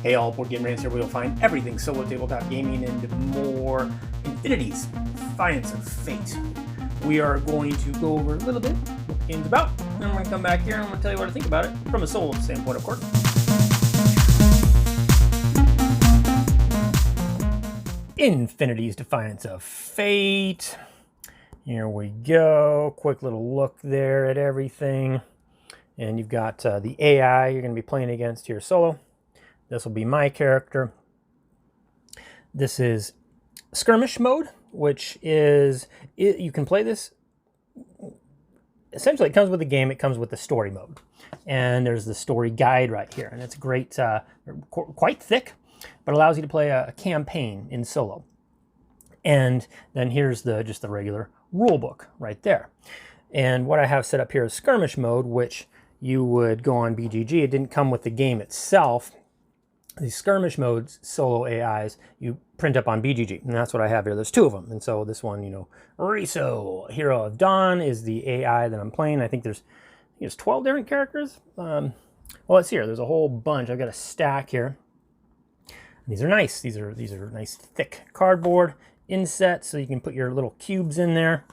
Hey all, boardgamerants here, where you'll find everything solo tabletop gaming and more. Infinities Defiance of Fate. We are going to go over a little bit what the game's about, and I'm going to come back here and I'm going to tell you what I think about it from a solo standpoint, of course. Infinities Defiance of Fate. Here we go. Quick little look there at everything. And you've got the AI you're going to be playing against here solo. This will be my character. This is Skirmish Mode, which is, you can play this, essentially it comes with the game, it comes with the story mode. And there's the story guide right here. And it's great, quite thick, but allows you to play a campaign in solo. And then here's just the regular rule book right there. And what I have set up here is Skirmish Mode, which you would go on BGG. It didn't come with the game itself. These Skirmish Modes, solo AIs, you print up on BGG, and that's what I have here. There's two of them, and so this one, you know, Riso, Hero of Dawn, is the AI that I'm playing. I think there's 12 different characters. Well, it's here. There's a whole bunch. I've got a stack here. These are nice. These are nice, thick cardboard insets, so you can put your little cubes in there.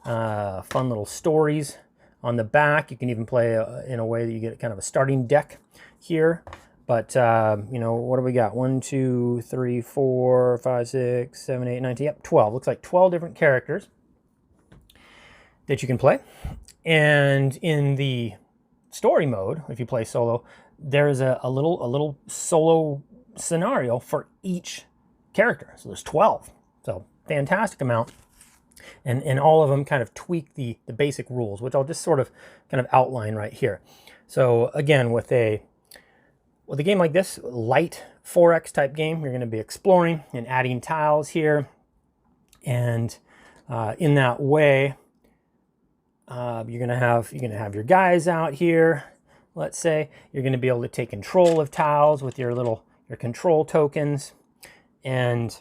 Fun little stories on the back. You can even play in a way that you get kind of a starting deck here. But, you know, what do we got? 1, 2, 3, 4, 5, 6, 7, 8, 9, 10. Yep, 12. Looks like 12 different characters that you can play. And in the story mode, if you play solo, there's a little solo scenario for each character. So there's 12. So fantastic amount. And all of them kind of tweak the basic rules, which I'll just sort of kind of outline right here. So again, with a game like this, light 4X type game, you're going to be exploring and adding tiles here. And in that way, you're going to have your guys out here. Let's say you're going to be able to take control of tiles with your control tokens. And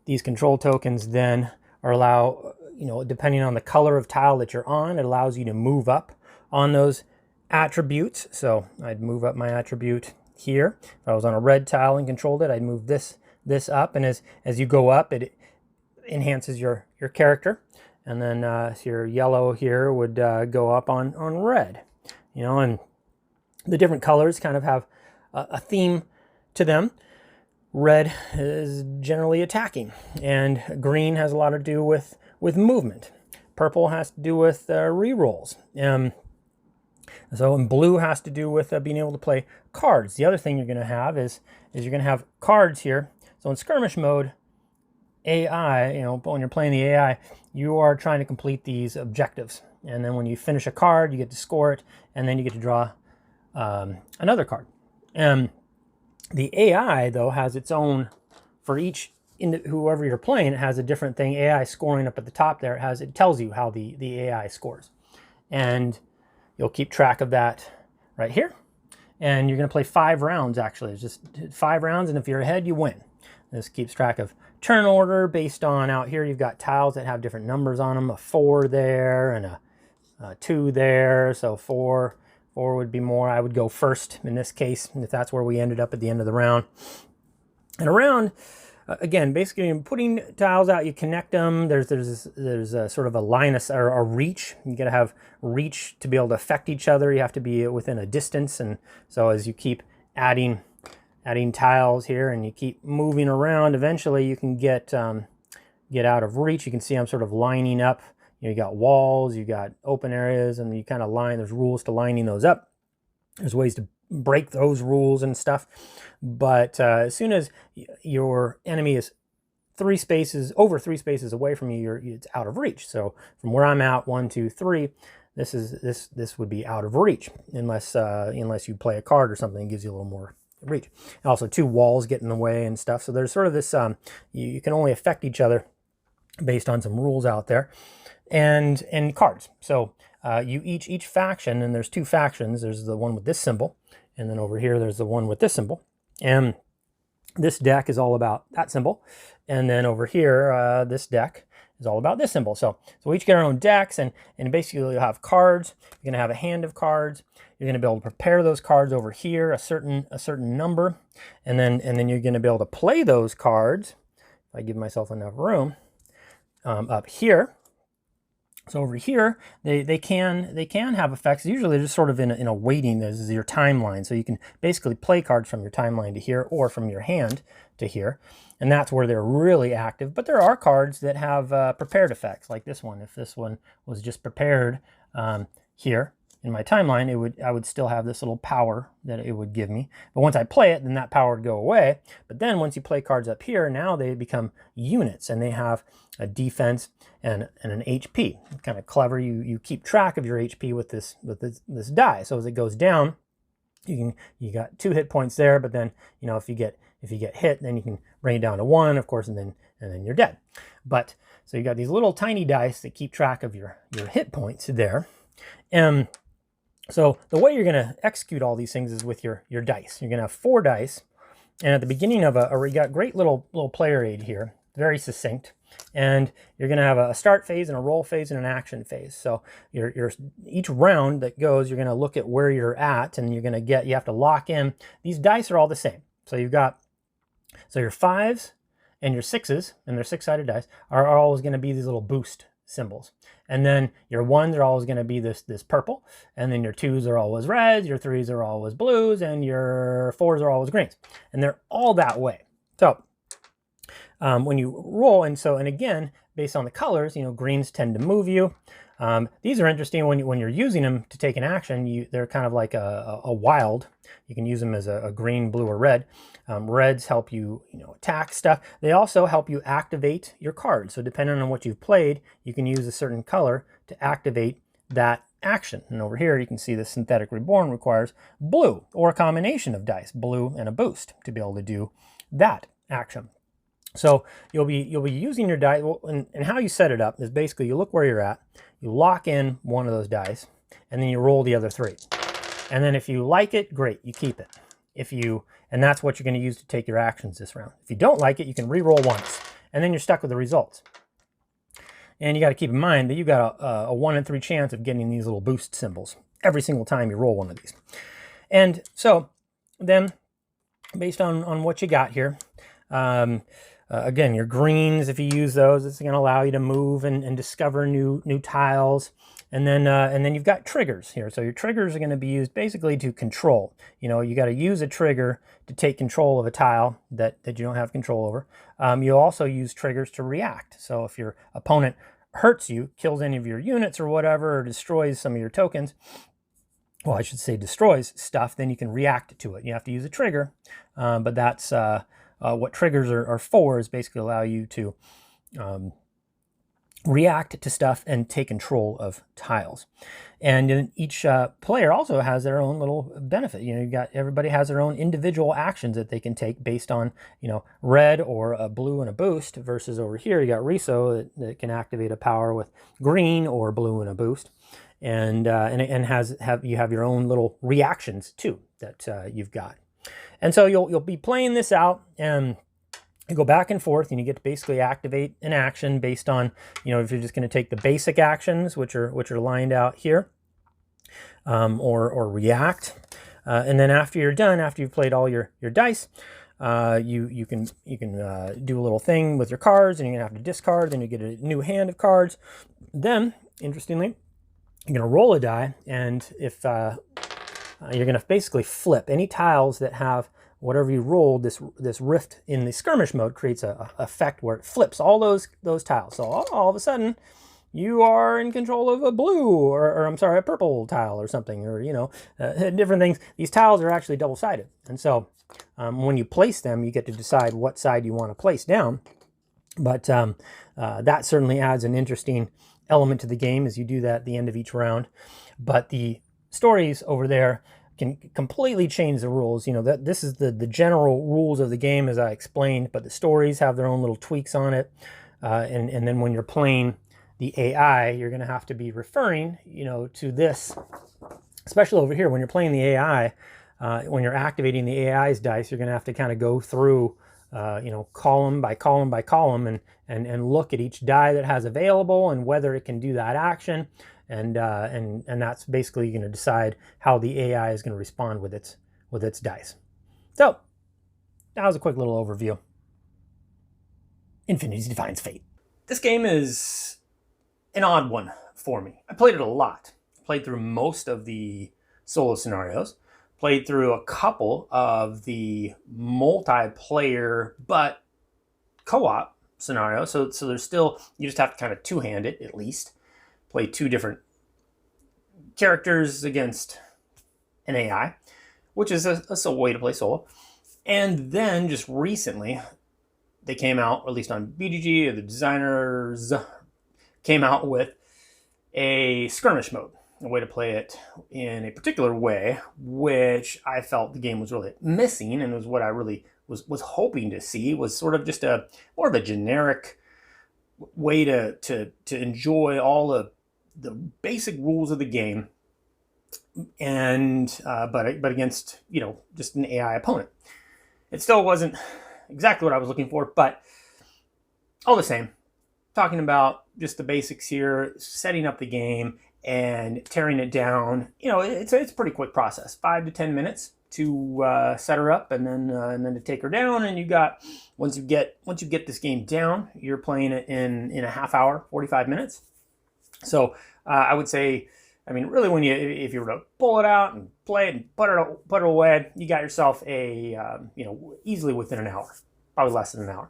these control tokens then allow, you know, depending on the color of tile that you're on, it allows you to move up on those attributes. So I'd move up my attribute here. If I was on a red tile and controlled it, I'd move this up, and as you go up, it enhances your character. And then your yellow here would go up on red, you know. And the different colors kind of have a theme to them. Red is generally attacking, and green has a lot to do with movement. Purple has to do with rerolls. And blue has to do with being able to play cards. The other thing you're going to have is you're going to have cards here. So in Skirmish Mode, AI, you know, when you're playing the AI, you are trying to complete these objectives. And then when you finish a card, you get to score it, and then you get to draw another card. The AI, though, has its own, for each, whoever you're playing, it has a different thing. AI scoring up at the top there, it tells you how the AI scores. And you'll keep track of that right here. And you're going to play 5 rounds, actually. It's just 5 rounds, and if you're ahead, you win. This keeps track of turn order based on, out here, you've got tiles that have different numbers on them. A 4 there and a 2 there. So 4 would be more. I would go first in this case, if that's where we ended up at the end of the round. And a round, again, basically you're putting tiles out, you connect them. There's a sort of a line or a reach. You got to have reach to be able to affect each other. You have to be within a distance. And so as you keep adding tiles here and you keep moving around, eventually you can get out of reach. You can see I'm sort of lining up. You know, you got walls, you got open areas, and you kind of there's rules to lining those up. There's ways to break those rules and stuff. But as soon as your enemy is over 3 spaces away from you, it's out of reach. So from where I'm at, 1, 2, 3, this would be out of reach unless you play a card or something that gives you a little more reach. And also 2 walls get in the way and stuff. So there's sort of this, you can only affect each other based on some rules out there. And cards. So each faction, and there's 2 factions. There's the one with this symbol, and then over here there's the one with this symbol. And this deck is all about that symbol. And then over here, this deck is all about this symbol. So we each get our own decks, and basically you'll have cards. You're going to have a hand of cards. you're going to be able to prepare those cards over here, a certain number, and then you're going to be able to play those cards. If I give myself enough room, up here. So over here, they can have effects. Usually they're just sort of in a waiting. This is your timeline. So you can basically play cards from your timeline to here or from your hand to here. And that's where they're really active. But there are cards that have prepared effects, like this one. If this one was just prepared here in my timeline, I would still have this little power that it would give me. But once I play it, then that power would go away. But then once you play cards up here, now they become units, and they have a defense and an HP. It's kind of clever. You keep track of your HP with this die. So as it goes down, you got 2 hit points there. But then if you get hit, then you can bring it down to 1, of course, and then you're dead. But so you got these little tiny dice that keep track of your hit points there. And so the way you're going to execute all these things is with your dice. You're going to have 4 dice, and at the beginning of you got great little player aid here, very succinct. And you're going to have a start phase and a roll phase and an action phase. So each round that goes, you're going to look at where you're at, and you have to lock in. These dice are all the same. So you've got, your 5s and your 6s, and they're 6-sided dice, are always going to be these little boost symbols. And then your 1s are always going to be this purple, and then your 2s are always reds, your 3s are always blues, and your 4s are always greens. And they're all that way. So when you roll, and again, based on the colors, greens tend to move you. These are interesting when you're using them to take an action. They're kind of like a wild. You can use them as a green, blue, or red. Reds help you, attack stuff. They also help you activate your cards. So depending on what you've played, you can use a certain color to activate that action. And over here, you can see the Synthetic Reborn requires blue, or a combination of dice, blue and a boost, to be able to do that action. So you'll be using your dice, and how you set it up is basically you look where you're at, you lock in one of those dice, and then you roll the other 3. And then if you like it, great, you keep it. And that's what you're going to use to take your actions this round. If you don't like it, you can re-roll once, and then you're stuck with the results. And you got to keep in mind that you got a 1 in 3 chance of getting these little boost symbols every single time you roll one of these. And so then, based on what you got here, again, your greens, if you use those, it's going to allow you to move and discover new tiles. And then you've got triggers here. So your triggers are going to be used basically to control. You got to use a trigger to take control of a tile that you don't have control over. You'll also use triggers to react. So if your opponent hurts you, kills any of your units or whatever, or destroys some of your tokens, well, I should say destroys stuff, then you can react to it. You have to use a trigger, but that's what triggers are for, is basically allow you to react to stuff and take control of tiles. And then each player also has their own little benefit. Everybody has their own individual actions that they can take based on, red or a blue and a boost, versus over here you got Riso that can activate a power with green or blue and a boost. And you have your own little reactions too that you've got. And so you'll be playing this out, and you go back and forth, and you get to basically activate an action based on, if you're just going to take the basic actions, which are lined out here, or react. And then after you're done, after you've played all your dice, you can do a little thing with your cards, and you're going to have to discard. Then you get a new hand of cards. Then, interestingly, you're going to roll a die, and if you're going to basically flip any tiles that have whatever you rolled. This rift in the skirmish mode creates a effect where it flips all those tiles. So all of a sudden, you are in control of a blue or I'm sorry, a purple tile or something, or different things. These tiles are actually double-sided, and so when you place them, you get to decide what side you want to place down. But that certainly adds an interesting element to the game as you do that at the end of each round. But the stories over there can completely change the rules. This is the general rules of the game as I explained, but the stories have their own little tweaks on it. And then when you're playing the AI, you're going to have to be referring, to this, especially over here when you're playing the AI. When you're activating the AI's dice, you're going to have to kind of go through, column by column by column, and look at each die that has available and whether it can do that action. and that's basically going to decide how the AI is going to respond with its dice. So that was a quick little overview. Infinities Defiance Fate. This game is an odd one for me. I played it a lot. Played through most of the solo scenarios. Played through a couple of the multiplayer but co-op scenarios. So there's still, you just have to kind of two-hand it at least. Play two different characters against an AI, which is a way to play solo. And then just recently, they came out, or at least on BGG, or the designers came out with a skirmish mode, a way to play it in a particular way, which I felt the game was really missing, and was what I really was hoping to see, was sort of just a more of a generic way to enjoy all the basic rules of the game, and but against, you know, just an AI opponent. It still wasn't exactly what I was looking for, but all the same, talking about just the basics here, setting up the game and tearing it down. You know, it's a pretty quick process, 5 to 10 minutes to set her up, and then to take her down. And you got, once you get this game down, you're playing it in a half hour, 45 minutes. So I would say, I mean, really, if you were to pull it out and play it and put it away, you got yourself a you know, easily within an hour, probably less than an hour,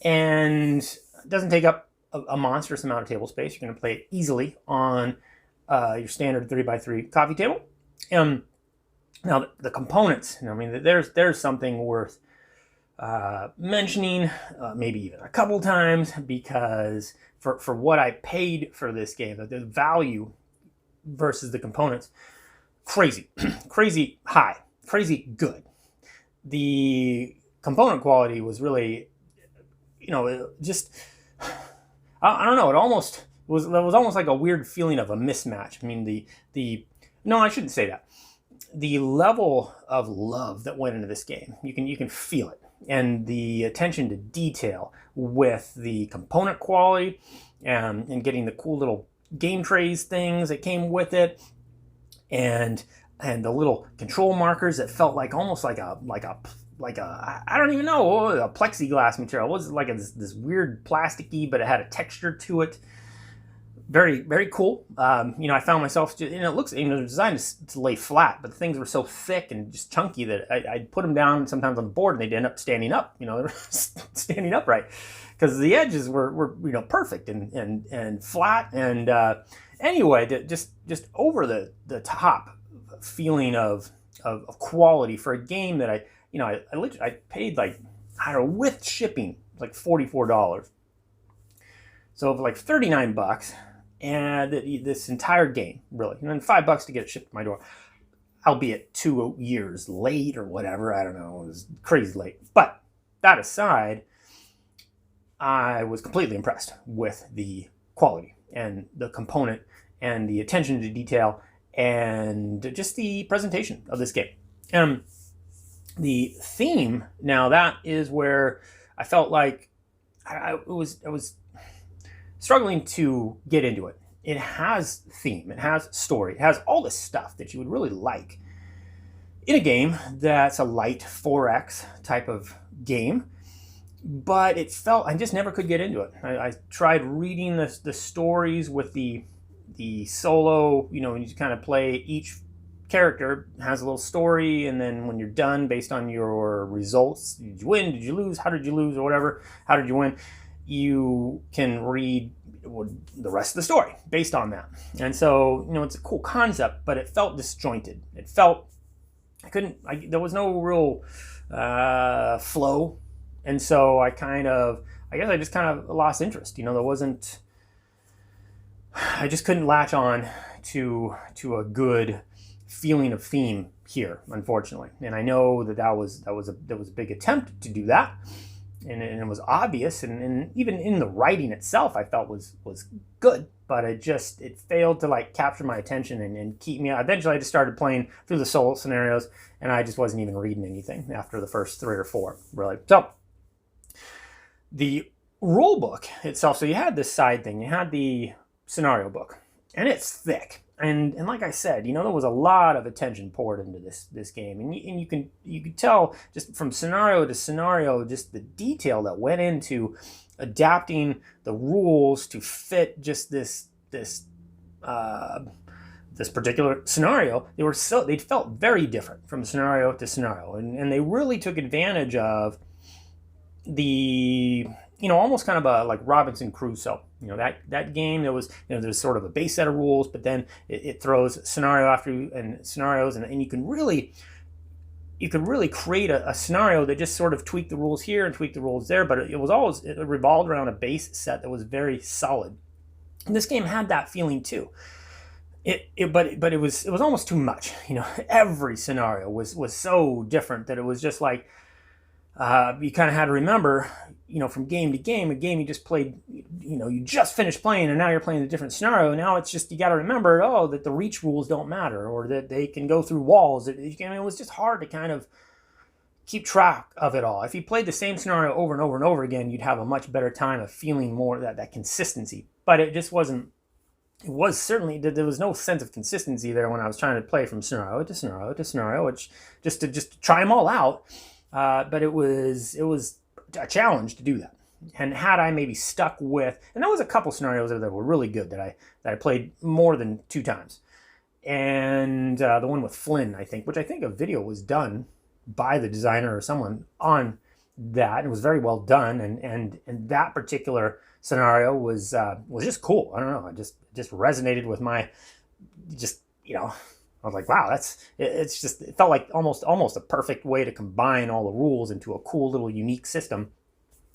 and it doesn't take up a monstrous amount of table space. You're going to play it easily on your standard 3x3 coffee table. Now the components, I mean, there's something worth mentioning, maybe even a couple times, because for what I paid for this game, the value versus the components, crazy, crazy high, crazy good. The component quality was really, you know, just, I don't know, it was almost like a weird feeling of a mismatch. I mean, no, I shouldn't say that. The level of love that went into this game, you can feel it, and the attention to detail with the component quality, and getting the cool little game trays things that came with it, and the little control markers that felt like almost like a I don't even know, a plexiglass material. It was like this weird plasticky, but it had a texture to it. Very, very cool. You know, I found myself, and it looks, you know, it was designed to lay flat, but the things were so thick and just chunky that I'd put them down sometimes on the board, and they'd end up standing up. You know, they were standing upright because the edges were you know, perfect and flat. And anyway, just over the top feeling of quality for a game that I paid, like, I don't know, with shipping, like $44. So for like 39 bucks, and this entire game, really, and then $5 to get it shipped to my door, albeit 2 years late or whatever. I don't know, it was crazy late. But that aside, I was completely impressed with the quality and the component and the attention to detail and just the presentation of this game. The theme, now that is where I felt like I was struggling to get into it. It has theme, it has story, it has all the stuff that you would really like in a game that's a light 4X type of game, but it felt, I just never could get into it. I tried reading the stories with the solo, you know, when you kind of play, each character has a little story, and then when you're done, based on your results, did you win, did you lose, how did you lose, or whatever, how did you win, you can read the rest of the story based on that. And so, you know, it's a cool concept, but it felt disjointed. It felt, there was no real flow. And so I just kind of lost interest. You know, I just couldn't latch on to a good feeling of theme here, unfortunately. And I know that was a big attempt to do that. And it was obvious, and even in the writing itself, I felt was good, but it failed to, like, capture my attention and keep me. Eventually, I just started playing through the solo scenarios, and I just wasn't even reading anything after the first 3 or 4, really. So the rule book itself, so you had this side thing, you had the scenario book, and it's thick. And like I said, there was a lot of attention poured into this game, and you can tell just from scenario to scenario just the detail that went into adapting the rules to fit just this particular scenario. They felt very different from scenario to scenario, and they really took advantage of the almost kind of a like Robinson Crusoe. That game, there was there's sort of a base set of rules, but then it throws scenario after and scenarios, and you could really create a scenario that just sort of tweaked the rules here and tweaked the rules there, but it revolved around a base set that was very solid. And this game had that feeling too. But it was almost too much. Every scenario was so different that it was just like you kind of had to remember, from game to game, a game you just played, you just finished playing and now you're playing a different scenario. Now it's just, you got to remember, that the reach rules don't matter, or that they can go through walls. It was just hard to kind of keep track of it all. If you played the same scenario over and over and over again, you'd have a much better time of feeling more that consistency. But it just wasn't. It was certainly, there was no sense of consistency there when I was trying to play from scenario to scenario to scenario, which just to try them all out. But it was a challenge to do that. And had I maybe stuck with, and there was a couple scenarios that were really good that I played more than 2 times. And the one with Flynn, I think, which I think a video was done by the designer or someone on that. It was very well done, and that particular scenario was just cool. I don't know, it just resonated with my, I was like, wow, it felt like almost a perfect way to combine all the rules into a cool little unique system.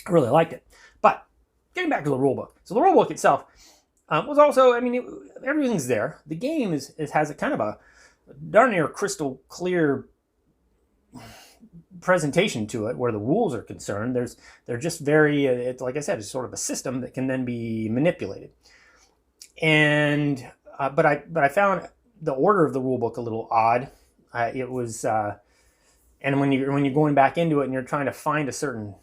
I really liked it. But getting back to the rulebook. So the rulebook itself was also, everything's there. The game has a kind of a darn near crystal clear presentation to it where the rules are concerned. They're just very, it's like I said, it's sort of a system that can then be manipulated. And but I found the order of the rulebook a little odd. It was, and when you're going back into it and you're trying to find a certain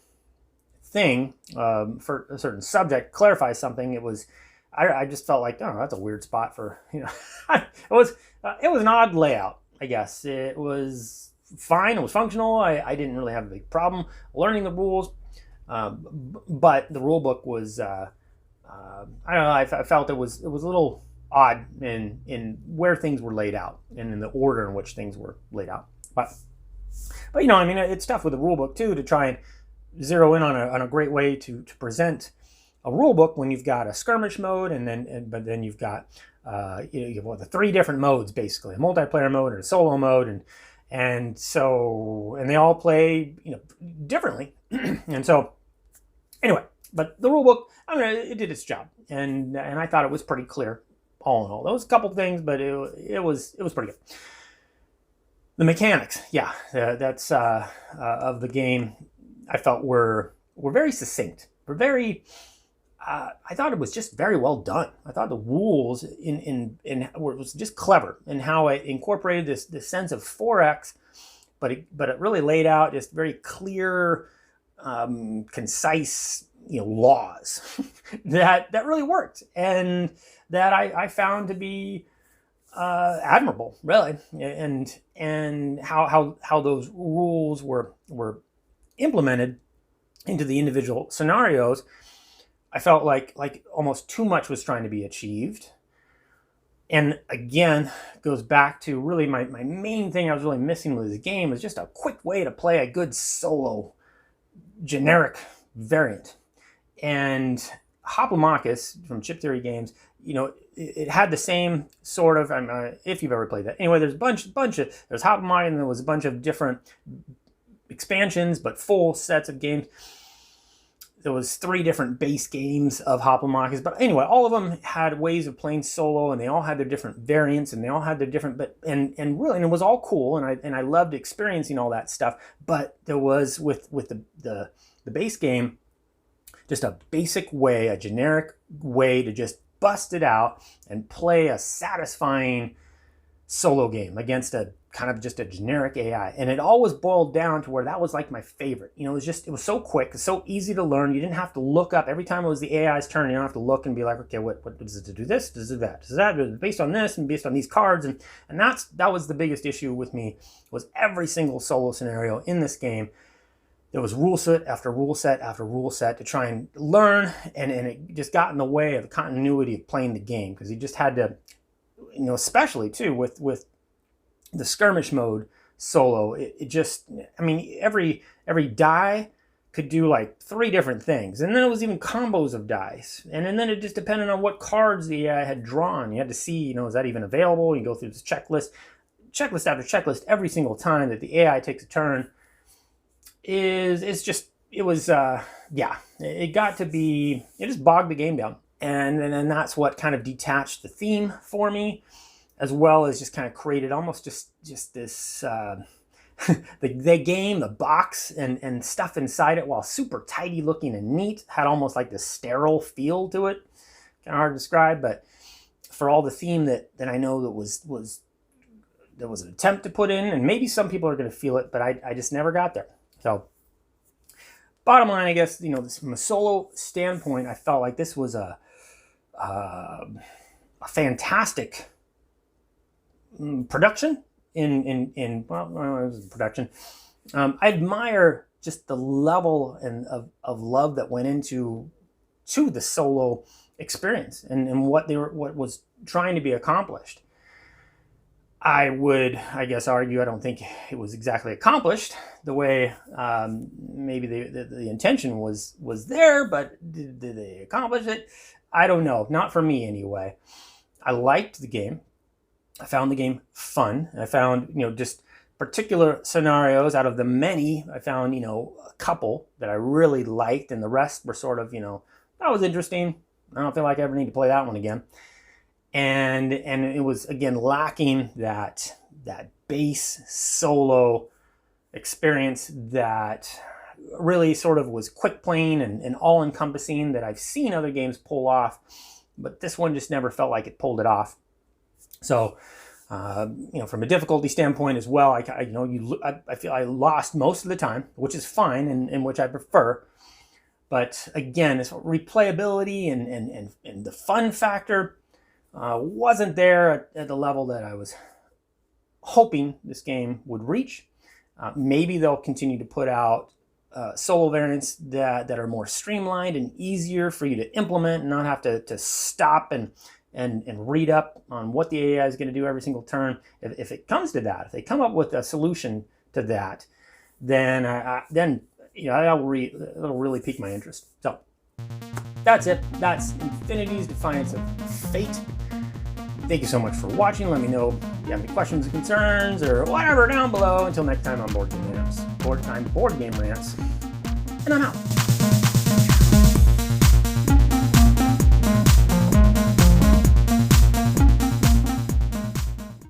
thing for a certain subject, clarify something, I just felt like, oh, that's a weird spot for, it was an odd layout, I guess. It was fine, it was functional. I didn't really have a big problem learning the rules, but the rule book was I don't know, I felt it was a little odd in where things were laid out and in the order in which things were laid out. But it's tough with the rule book too to try and zero in on a great way to present a rule book when you've got a skirmish mode but then you've got you have the 3 different modes, basically a multiplayer mode and a solo mode, and they all play differently. And so anyway, but the rule book, it did its job, and I thought it was pretty clear all in all. There was a couple things, but it was pretty good. The mechanics, that's of the game, I felt were very succinct. Were very I thought it was just very well done. I thought the rules was just clever in how it incorporated this sense of 4X, but it really laid out just very clear, concise, laws that really worked, and that I found to be admirable, really, and how those rules were implemented into the individual scenarios. I felt like almost too much was trying to be achieved. And again, goes back to really my main thing I was really missing with this game was just a quick way to play a good solo generic variant. And Hoplomachus from Chip Theory Games, it had the same sort of, if you've ever played that. Anyway, there's there's Hoplomachus, and there was a bunch of different expansions, but full sets of games. There was 3 different base games of Hoplomachus, but anyway, all of them had ways of playing solo, and they all had their different variants, and they all had their different, and it was all cool, and I loved experiencing all that stuff. But there was with the base game, just a basic way, a generic way to just bust it out and play a satisfying solo game against a kind of just a generic AI. And it always boiled down to where that was like my favorite. You know, it was so quick, it's so easy to learn. You didn't have to look up every time it was the AI's turn. You don't have to look and be like, okay, what does it do this? Does it do that? Does that based on this and based on these cards? And that was the biggest issue with me, was every single solo scenario in this game. There was rule set after rule set after rule set to try and learn, and it just got in the way of the continuity of playing the game, because you just had to, you know, especially too with the skirmish mode solo, it just, I mean, every die could do like 3 different things, and then it was even combos of dice, and then it just depended on what cards the AI had drawn. You had to see, you know, is that even available? You go through this checklist after checklist every single time that the AI takes a turn. It's just, it was, yeah, it got to be, it just bogged the game down. And then that's what kind of detached the theme for me, as well as just kind of created almost just this, the game, the box and stuff inside it, while super tidy looking and neat, had almost like this sterile feel to it. Kind of hard to describe, but for all the theme that I know that there was an attempt to put in, and maybe some people are going to feel it, but I just never got there. So, bottom line, I guess, you know, from a solo standpoint, I felt like this was a fantastic production well, it was production. I admire just the level of love that went into the solo experience and what was trying to be accomplished. I would, I guess, argue I don't think it was exactly accomplished the way maybe the intention was there, but did they accomplish it? I don't know. Not for me anyway. I liked the game. I found the game fun. I found, you know, just particular scenarios out of the many. I found, you know, a couple that I really liked, and the rest were sort of, you know, that was interesting. I don't feel like I ever need to play that one again. And it was, again, lacking that base solo experience that really sort of was quick playing and all-encompassing, that I've seen other games pull off, but this one just never felt like it pulled it off. So, you know, from a difficulty standpoint as well, I feel I lost most of the time, which is fine and which I prefer. But again, it's replayability and the fun factor wasn't there at the level that I was hoping this game would reach. Maybe they'll continue to put out solo variants that are more streamlined and easier for you to implement, and not have to stop and read up on what the AI is going to do every single turn. If it comes to that, if they come up with a solution to that, then you know, it'll really pique my interest. So that's it. That's Infinities Defiance of Fate. Thank you so much for watching. Let me know if you have any questions or concerns or whatever down below. Until next time on Board Game Rants. Board Game Rants. And I'm out.